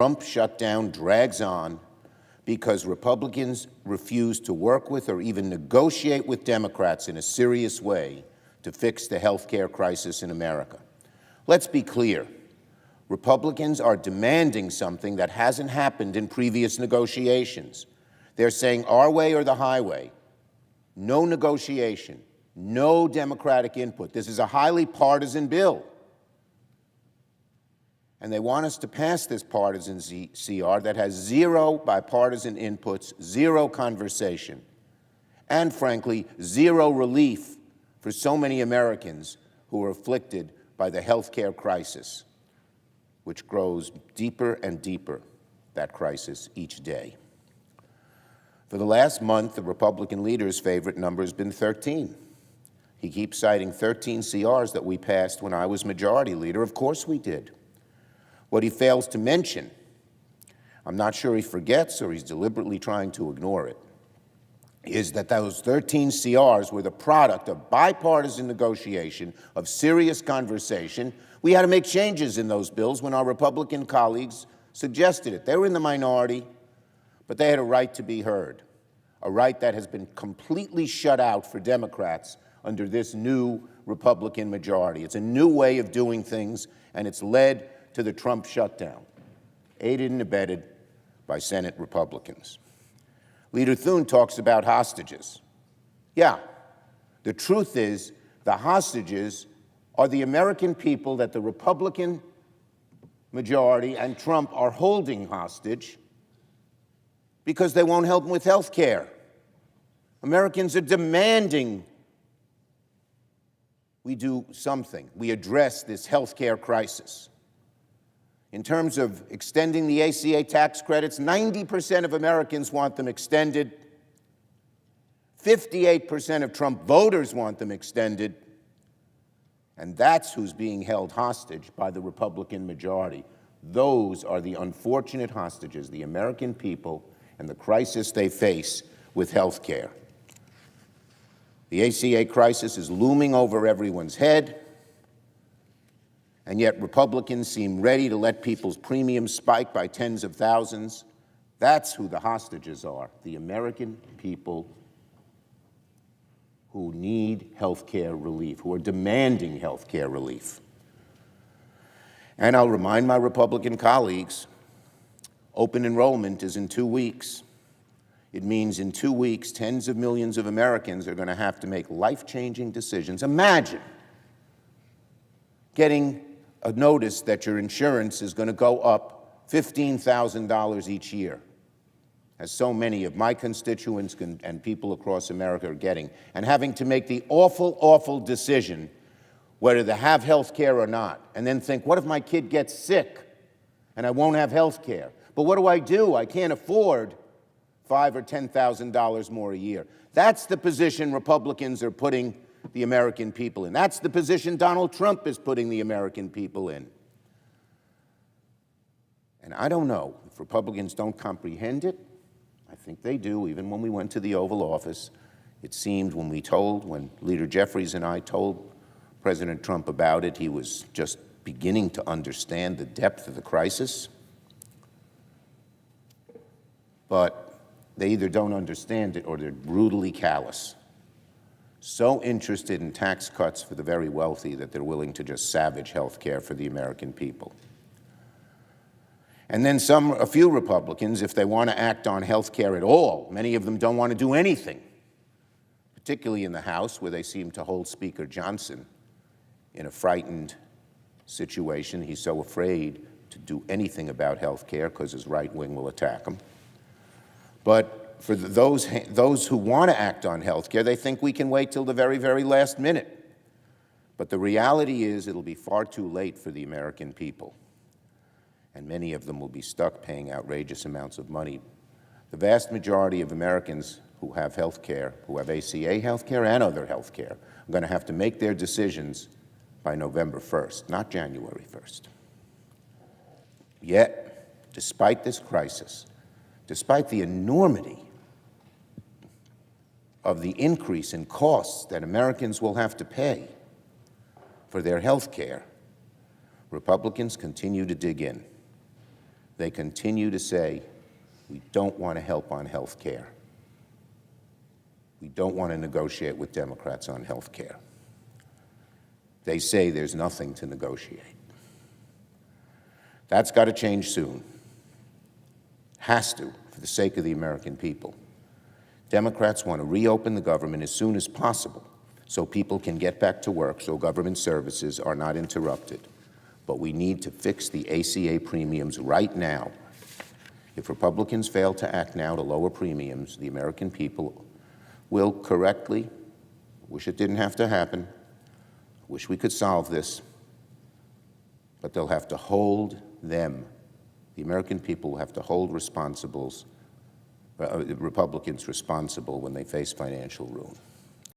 Trump shutdown drags on because Republicans refuse to work with or even negotiate with Democrats in a serious way to fix the health care crisis in America. Let's be clear. Republicans are demanding something that hasn't happened in previous negotiations. They're saying our way or the highway. No negotiation, no Democratic input. This is a highly partisan bill. And they want us to pass this partisan CR that has zero bipartisan inputs, zero conversation, and frankly, zero relief for so many Americans who are afflicted by the health care crisis, which grows deeper and deeper, that crisis, each day. For the last month, the Republican leader's favorite number has been 13. He keeps citing 13 CRs that we passed when I was majority leader. Of course we did. What he fails to mention, I'm not sure he forgets or he's deliberately trying to ignore it, is that those 13 CRs were the product of bipartisan negotiation, of serious conversation. We had to make changes in those bills when our Republican colleagues suggested it. They were in the minority, but they had a right to be heard, a right that has been completely shut out for Democrats under this new Republican majority. It's a new way of doing things, and it's led to the Trump shutdown, aided and abetted by Senate Republicans. Leader Thune talks about hostages. Yeah, the truth is the hostages are the American people that the Republican majority and Trump are holding hostage because they won't help them with health care. Americans are demanding we do something. We address this health care crisis. In terms of extending the ACA tax credits, 90% of Americans want them extended. 58% of Trump voters want them extended. And that's who's being held hostage by the Republican majority. Those are the unfortunate hostages, the American people, and the crisis they face with health care. The ACA crisis is looming over everyone's head. And yet Republicans seem ready to let people's premiums spike by tens of thousands. That's who the hostages are, the American people who need health care relief, who are demanding health care relief. And I'll remind my Republican colleagues, open enrollment is in 2 weeks. It means in 2 weeks, tens of millions of Americans are going to have to make life-changing decisions. Imagine getting a notice that your insurance is going to go up $15,000 each year, as so many of my constituents and people across America are getting, and having to make the awful, awful decision whether to have health care or not, and then think, what if my kid gets sick and I won't have health care? But what do? I can't afford $5,000 or $10,000 more a year. That's the position Republicans are putting the American people in. That's the position Donald Trump is putting the American people in. And I don't know if Republicans don't comprehend it. I think they do. Even when we went to the Oval Office, it seemed when Leader Jeffries and I told President Trump about it, he was just beginning to understand the depth of the crisis. But they either don't understand it or they're brutally callous. So interested in tax cuts for the very wealthy that they're willing to just savage health care for the American people. And then a few Republicans, if they want to act on health care at all, many of them don't want to do anything, particularly in the House, where they seem to hold Speaker Johnson in a frightened situation. He's so afraid to do anything about health care because his right wing will attack him. But for those who want to act on health care, they think we can wait till the very, very last minute. But the reality is it'll be far too late for the American people. And many of them will be stuck paying outrageous amounts of money. The vast majority of Americans who have health care, who have ACA health care and other health care, are going to have to make their decisions by November 1st, not January 1st. Yet, despite this crisis, despite the enormity of the increase in costs that Americans will have to pay for their health care, Republicans continue to dig in. they continue to say, we don't want to help on health care. We don't want to negotiate with Democrats on health care. They say there's nothing to negotiate. That's got to change soon. Has to, for the sake of the American people. Democrats want to reopen the government as soon as possible so people can get back to work, so government services are not interrupted. But we need to fix the ACA premiums right now. If Republicans fail to act now to lower premiums, the American people will correctly, wish it didn't have to happen, wish we could solve this, but they'll have to hold them. The American people will have to hold Republicans responsible when they face financial ruin.